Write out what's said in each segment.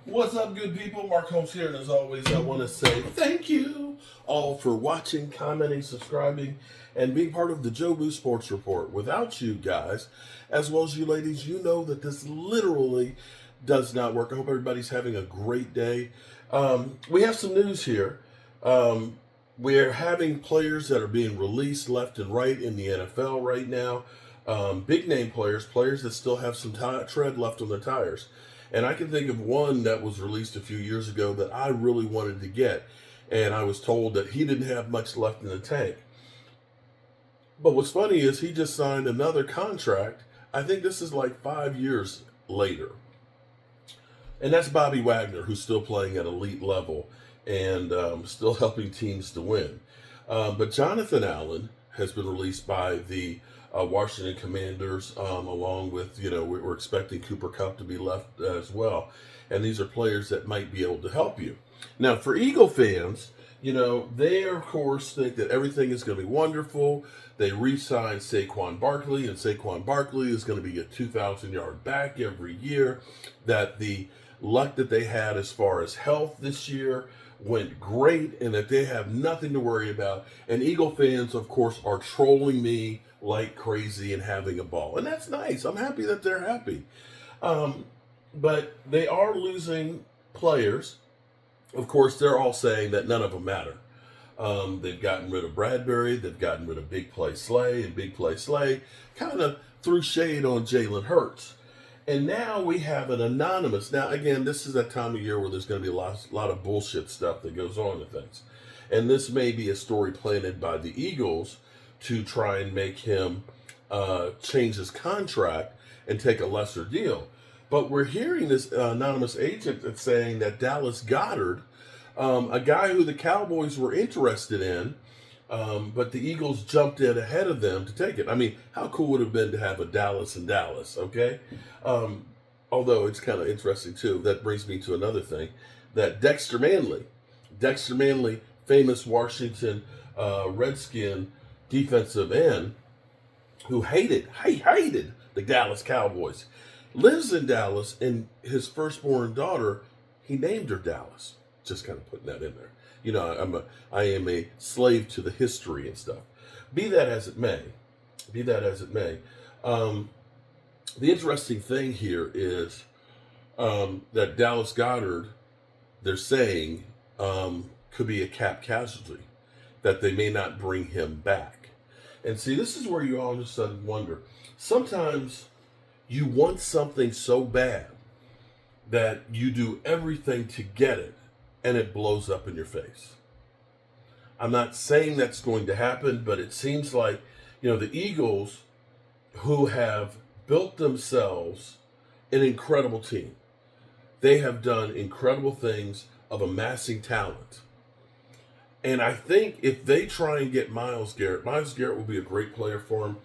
What's up, good people? Mark Holmes here, and as always, I want to say thank you all for watching, commenting, subscribing, and being part of the Joe Boo Sports Report. Without you guys, as well as you ladies, you know that this literally does not work. I hope everybody's having a great day. We have some news here. We're having players that are being released left and right in the NFL right now. Big name players, players that still have some tread left on their tires. And I can think of one that was released a few years ago that I really wanted to get. And I was told that he didn't have much left in the tank. But what's funny is he just signed another contract. I think this is like 5 years later. And that's Bobby Wagner, who's still playing at elite level and still helping teams to win. But Jonathan Allen has been released by the Washington Commanders, along with, we're expecting Cooper Kupp to be left as well. And these are players that might be able to help you. Now, for Eagle fans, they, of course, think that everything is going to be wonderful. They re-signed Saquon Barkley, and Saquon Barkley is going to be a 2,000-yard back every year. That the luck that they had as far as health this year went great, and that they have nothing to worry about. And Eagle fans, of course, are trolling me like crazy and having a ball. And that's nice. I'm happy that they're happy. But they are losing players. Of course, they're all saying that none of them matter. They've gotten rid of Bradbury. They've gotten rid of Big Play Slay. And Big Play Slay kind of threw shade on Jalen Hurts. And now we have an anonymous. Now, again, this is that time of year where there's going to be a lot of bullshit stuff that goes on with things. And this may be a story planted by the Eagles to try and make him change his contract and take a lesser deal. But we're hearing this anonymous agent that's saying that Dallas Goedert, a guy who the Cowboys were interested in, but the Eagles jumped in ahead of them to take it. I mean, how cool would it have been to have a Dallas in Dallas, okay? Although it's kind of interesting, too. That brings me to another thing, that Dexter Manley, famous Washington Redskin defensive end, who hated the Dallas Cowboys, lives in Dallas, and his firstborn daughter, he named her Dallas. Just kind of putting that in there. I am a slave to the history and stuff. Be that as it may, the interesting thing here is that Dallas Goedert, they're saying, could be a cap casualty, that they may not bring him back. And see, this is where you all of a sudden wonder. Sometimes you want something so bad that you do everything to get it, and it blows up in your face. I'm not saying that's going to happen, but it seems like, the Eagles, who have built themselves an incredible team, they have done incredible things of amassing talent. And I think if they try and get Myles Garrett will be a great player for him.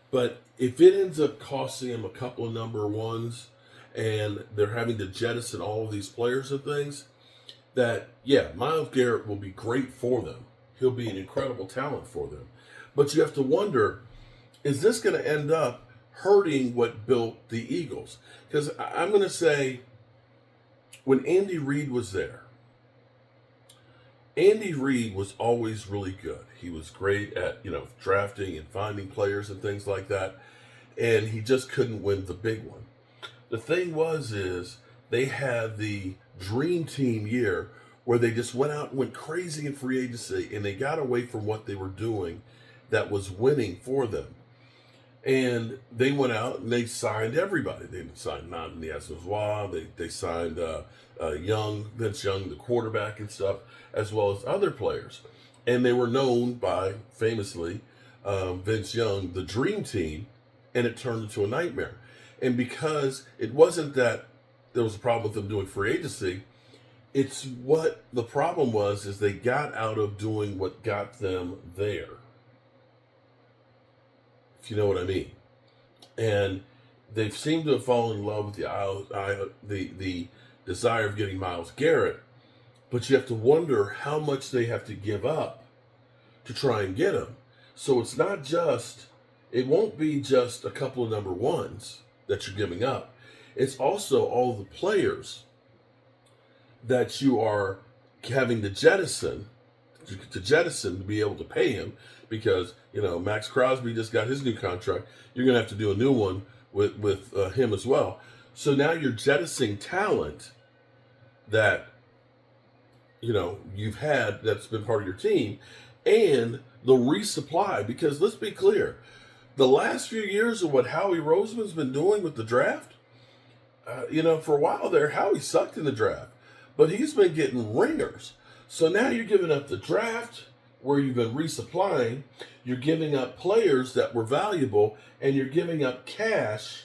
But if it ends up costing him a couple of number ones and they're having to jettison all of these players and things, that, Myles Garrett will be great for them. He'll be an incredible talent for them. But you have to wonder, is this going to end up hurting what built the Eagles? Because I'm going to say, when Andy Reid was there, Andy Reid was always really good. He was great at, drafting and finding players and things like that. And he just couldn't win the big one. The thing is they had the dream team year where they just went out and went crazy in free agency, and they got away from what they were doing that was winning for them. And they went out and they signed everybody. They signed Natan Niasozoa. They signed Vince Young, the quarterback and stuff, as well as other players. And they were known by, famously, Vince Young, the dream team, and it turned into a nightmare. And because it wasn't that there was a problem with them doing free agency, it's what the problem was is they got out of doing what got them there. If you know what I mean. And they seem to have fallen in love with the desire of getting Myles Garrett, but you have to wonder how much they have to give up to try and get him. So it won't be just a couple of number ones that you're giving up. It's also all the players that you are having to be able to pay him, because Max Crosby just got his new contract. You're going to have to do a new one with him as well. So now you're jettisoning talent that you've had, that's been part of your team, and the resupply. Because let's be clear, the last few years of what Howie Roseman's been doing with the draft, for a while there, Howie sucked in the draft, but he's been getting ringers. So now you're giving up the draft where you've been resupplying, you're giving up players that were valuable, and you're giving up cash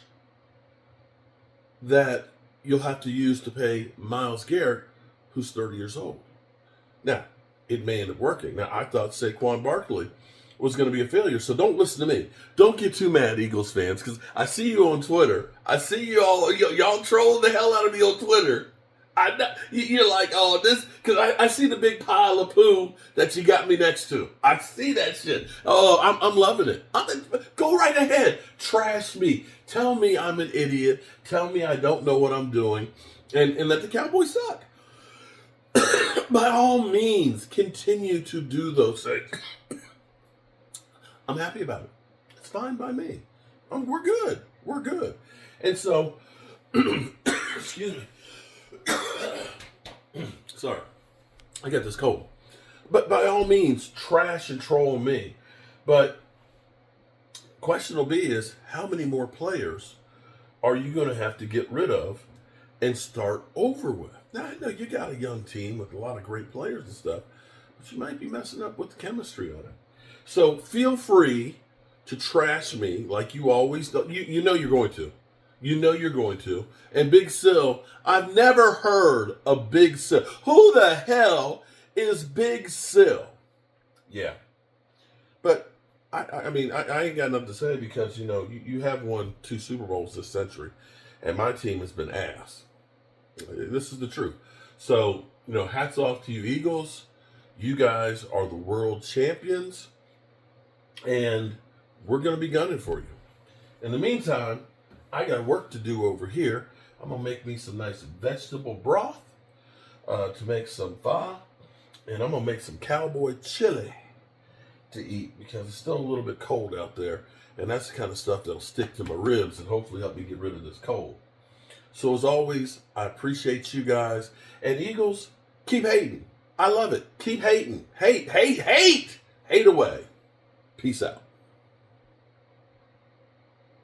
that you'll have to use to pay Myles Garrett, who's 30 years old. Now, it may end up working. Now, I thought Saquon Barkley was going to be a failure, so don't listen to me. Don't get too mad, Eagles fans, because I see you on Twitter. I see y'all trolling the hell out of me on Twitter. You're like, oh, this, because I see the big pile of poo that you got me next to. I see that shit. Oh, I'm loving it. Go right ahead. Trash me. Tell me I'm an idiot. Tell me I don't know what I'm doing. And let the Cowboys suck. By all means, continue to do those things. I'm happy about it. It's fine by me. We're good. We're good. And so, excuse me. Sorry, I got this cold. But by all means, trash and troll me. But question will be is, how many more players are you going to have to get rid of and start over with? Now, I know you got a young team with a lot of great players and stuff, but you might be messing up with the chemistry on it. So feel free to trash me like you always do. You know you're going to. You know you're going to. And Big Sil, I've never heard of Big Sil. Who the hell is Big Sil? Yeah. But, I mean, I ain't got nothing to say, because, you have won 2 Super Bowls this century, and my team has been ass. This is the truth. So, hats off to you, Eagles. You guys are the world champions, and we're going to be gunning for you. In the meantime, I got work to do over here. I'm going to make me some nice vegetable broth to make some pho. And I'm going to make some cowboy chili to eat, because it's still a little bit cold out there. And that's the kind of stuff that'll stick to my ribs and hopefully help me get rid of this cold. So as always, I appreciate you guys. And Eagles, keep hating. I love it. Keep hating. Hate away. Peace out.